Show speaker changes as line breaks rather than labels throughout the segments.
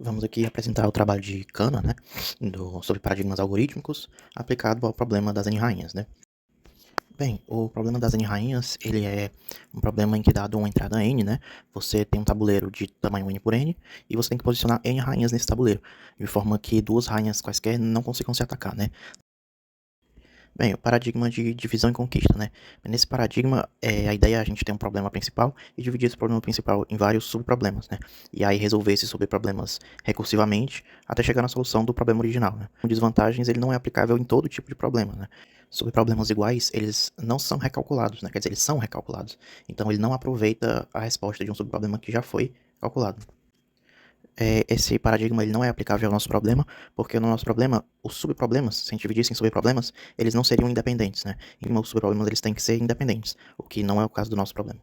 Vamos aqui apresentar o trabalho de Kahneman, né, sobre paradigmas algorítmicos aplicado ao problema das N-rainhas, né. Bem, o problema das N-rainhas, ele é um problema em que, dado uma entrada N, né, você tem um tabuleiro de tamanho N por N, e você tem que posicionar N rainhas nesse tabuleiro, de forma que duas rainhas quaisquer não consigam se atacar, né. Bem, o paradigma de divisão e conquista, né. Nesse paradigma, a ideia é a gente ter um problema principal e dividir esse problema principal em vários subproblemas, né. E aí resolver esses subproblemas recursivamente até chegar na solução do problema original, né. Com desvantagens, ele não é aplicável em todo tipo de problema, né. Subproblemas iguais, eles não são recalculados, né, quer dizer, eles são recalculados. Então ele não aproveita a resposta de um subproblema que já foi calculado. Esse paradigma ele não é aplicável ao nosso problema, porque no nosso problema, os subproblemas, se a gente dividisse em subproblemas, eles não seriam independentes, né? E os subproblemas eles têm que ser independentes, o que não é o caso do nosso problema.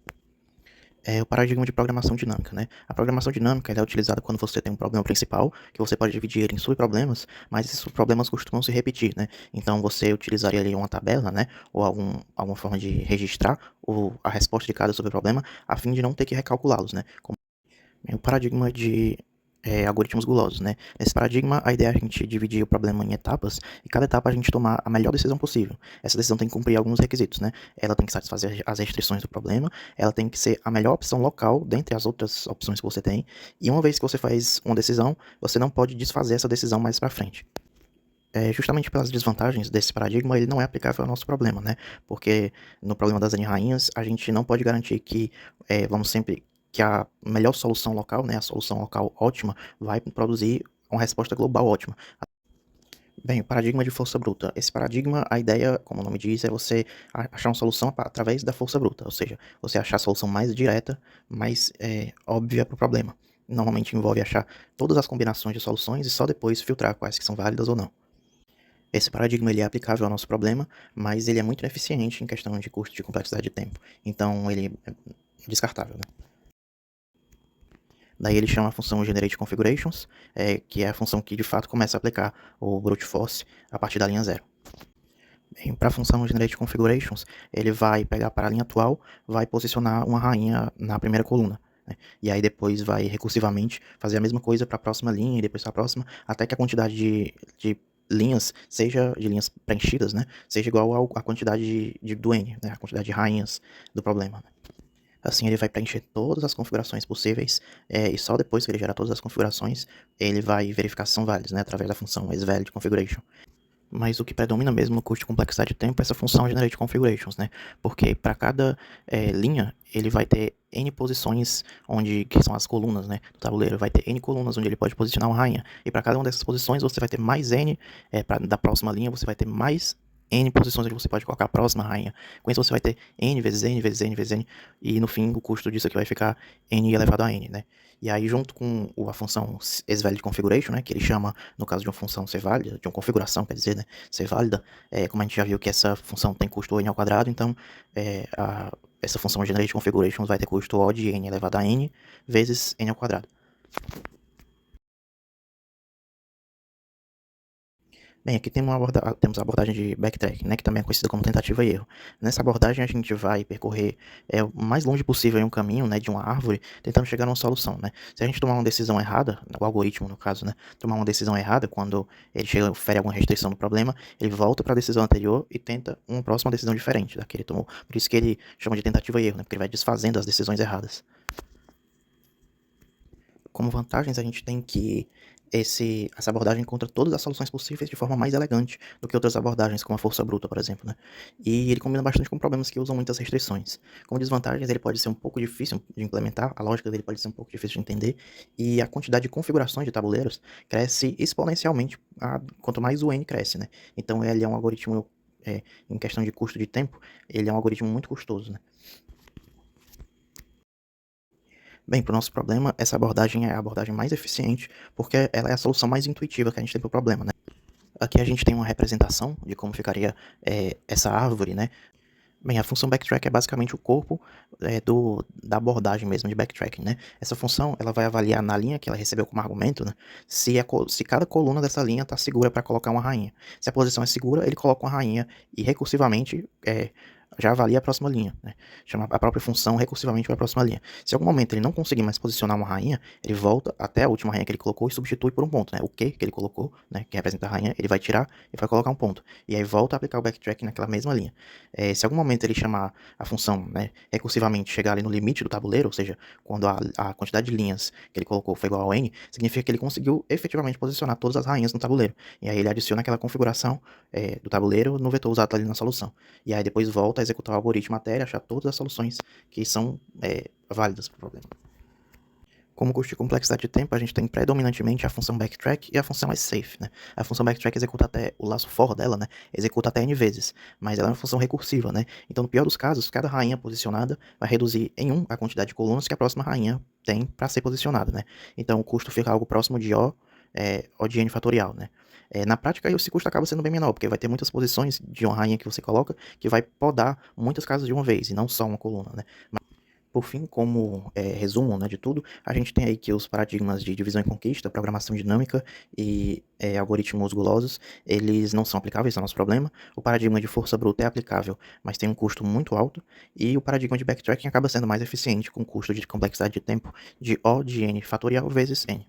É o paradigma de programação dinâmica, né? A programação dinâmica ela é utilizada quando você tem um problema principal, que você pode dividir ele em subproblemas, mas esses subproblemas costumam se repetir, né? Então você utilizaria ali uma tabela, né? Ou alguma forma de registrar a resposta de cada subproblema, a fim de não ter que recalculá-los, né? O paradigma de algoritmos gulosos, né? Nesse paradigma, a ideia é a gente dividir o problema em etapas e cada etapa a gente tomar a melhor decisão possível. Essa decisão tem que cumprir alguns requisitos, né? Ela tem que satisfazer as restrições do problema, ela tem que ser a melhor opção local dentre as outras opções que você tem, e uma vez que você faz uma decisão, você não pode desfazer essa decisão mais para frente. Justamente pelas desvantagens desse paradigma, ele não é aplicável ao nosso problema, né? Porque no problema das N-rainhas, a gente não pode garantir que vamos sempre que a melhor solução local, né, a solução local ótima, vai produzir uma resposta global ótima. Bem, o paradigma de força bruta. Esse paradigma, a ideia, como o nome diz, é você achar uma solução através da força bruta, ou seja, você achar a solução mais direta, mais óbvia para o problema. Normalmente envolve achar todas as combinações de soluções e só depois filtrar quais que são válidas ou não. Esse paradigma ele é aplicável ao nosso problema, mas ele é muito ineficiente em questão de custo de complexidade de tempo. Então ele é descartável, né? Daí ele chama a função Generate Configurations, que é a função que de fato começa a aplicar o Brute Force a partir da linha 0. Para a função Generate Configurations, ele vai pegar para a linha atual, vai posicionar uma rainha na primeira coluna, né? E aí depois vai recursivamente fazer a mesma coisa para a próxima linha e depois para a próxima, até que a quantidade de linhas, seja de linhas preenchidas, né, seja igual à quantidade do N, né, a quantidade de rainhas do problema, né? Assim ele vai preencher todas as configurações possíveis, e só depois que ele gerar todas as configurações, ele vai verificar se são válidas, né, através da função isValidConfiguration. Mas o que predomina mesmo no custo de complexidade de tempo é essa função Generate Configurations, né? Porque para cada linha, ele vai ter N posições, que são as colunas, né, do tabuleiro, vai ter N colunas onde ele pode posicionar uma rainha. E para cada uma dessas posições, você vai ter mais N, da próxima linha, você vai ter mais N posições onde você pode colocar a próxima rainha. Com isso, você vai ter N vezes N vezes N vezes N, e no fim, o custo disso aqui vai ficar N elevado a N, né? E aí, junto com a função isValidConfiguration, né, que ele chama, no caso de uma função ser válida, de uma configuração, quer dizer, né, ser válida, como a gente já viu que essa função tem custo n ao quadrado, então essa função Generate Configuration vai ter custo O de n elevado a n vezes n ao quadrado. Bem, aqui temos a abordagem de backtracking, né, que também é conhecida como tentativa e erro. Nessa abordagem a gente vai percorrer o mais longe possível em um caminho, né, de uma árvore, tentando chegar a uma solução, né. Se a gente tomar uma decisão errada, o algoritmo no caso, né, tomar uma decisão errada quando ele ofere alguma restrição do problema, ele volta para a decisão anterior e tenta uma próxima decisão diferente da que ele tomou. Por isso que ele chama de tentativa e erro, né, porque ele vai desfazendo as decisões erradas. Como vantagens, a gente tem que essa abordagem encontra todas as soluções possíveis de forma mais elegante do que outras abordagens, como a força bruta, por exemplo, né? E ele combina bastante com problemas que usam muitas restrições. Como desvantagens, ele pode ser um pouco difícil de implementar, a lógica dele pode ser um pouco difícil de entender, e a quantidade de configurações de tabuleiros cresce exponencialmente quanto mais o N cresce, né? Então ele é um algoritmo, em questão de custo de tempo, ele é um algoritmo muito custoso, né? Bem, para o nosso problema, essa abordagem é a abordagem mais eficiente, porque ela é a solução mais intuitiva que a gente tem para o problema, né? Aqui a gente tem uma representação de como ficaria essa árvore, né? Bem, a função backtrack é basicamente o corpo da abordagem mesmo de backtracking, né? Essa função ela vai avaliar na linha que ela recebeu como argumento, né, se cada coluna dessa linha está segura para colocar uma rainha. Se a posição é segura, ele coloca uma rainha e recursivamente já avalia a próxima linha, né? Chama a própria função recursivamente para a próxima linha. Se em algum momento ele não conseguir mais posicionar uma rainha, ele volta até a última rainha que ele colocou e substitui por um ponto, né? O Q que ele colocou, né, que representa a rainha, ele vai tirar e vai colocar um ponto. E aí volta a aplicar o backtrack naquela mesma linha. Se em algum momento ele chamar a função, né, recursivamente, chegar ali no limite do tabuleiro, ou seja, quando a quantidade de linhas que ele colocou foi igual ao n, significa que ele conseguiu efetivamente posicionar todas as rainhas no tabuleiro. E aí ele adiciona aquela configuração do tabuleiro no vetor usado ali na solução. E aí depois volta a executar o algoritmo até ele achar todas as soluções que são válidas para o problema. Como custo de complexidade de tempo, a gente tem predominantemente a função backtrack e a função safe, né? A função backtrack executa até o laço for dela, né? Executa até n vezes, mas ela é uma função recursiva, né? Então, no pior dos casos, cada rainha posicionada vai reduzir em 1 a quantidade de colunas que a próxima rainha tem para ser posicionada, né? Então, o custo fica algo próximo de O de n fatorial, né? Na prática, esse custo acaba sendo bem menor, porque vai ter muitas posições de uma rainha que você coloca que vai podar muitas casas de uma vez, e não só uma coluna, né? Por fim, como resumo, né, de tudo, a gente tem aí que os paradigmas de divisão e conquista, programação dinâmica e algoritmos gulosos, eles não são aplicáveis ao nosso problema. O paradigma de força bruta é aplicável, mas tem um custo muito alto. E o paradigma de backtracking acaba sendo mais eficiente, com custo de complexidade de tempo de O de n fatorial vezes n.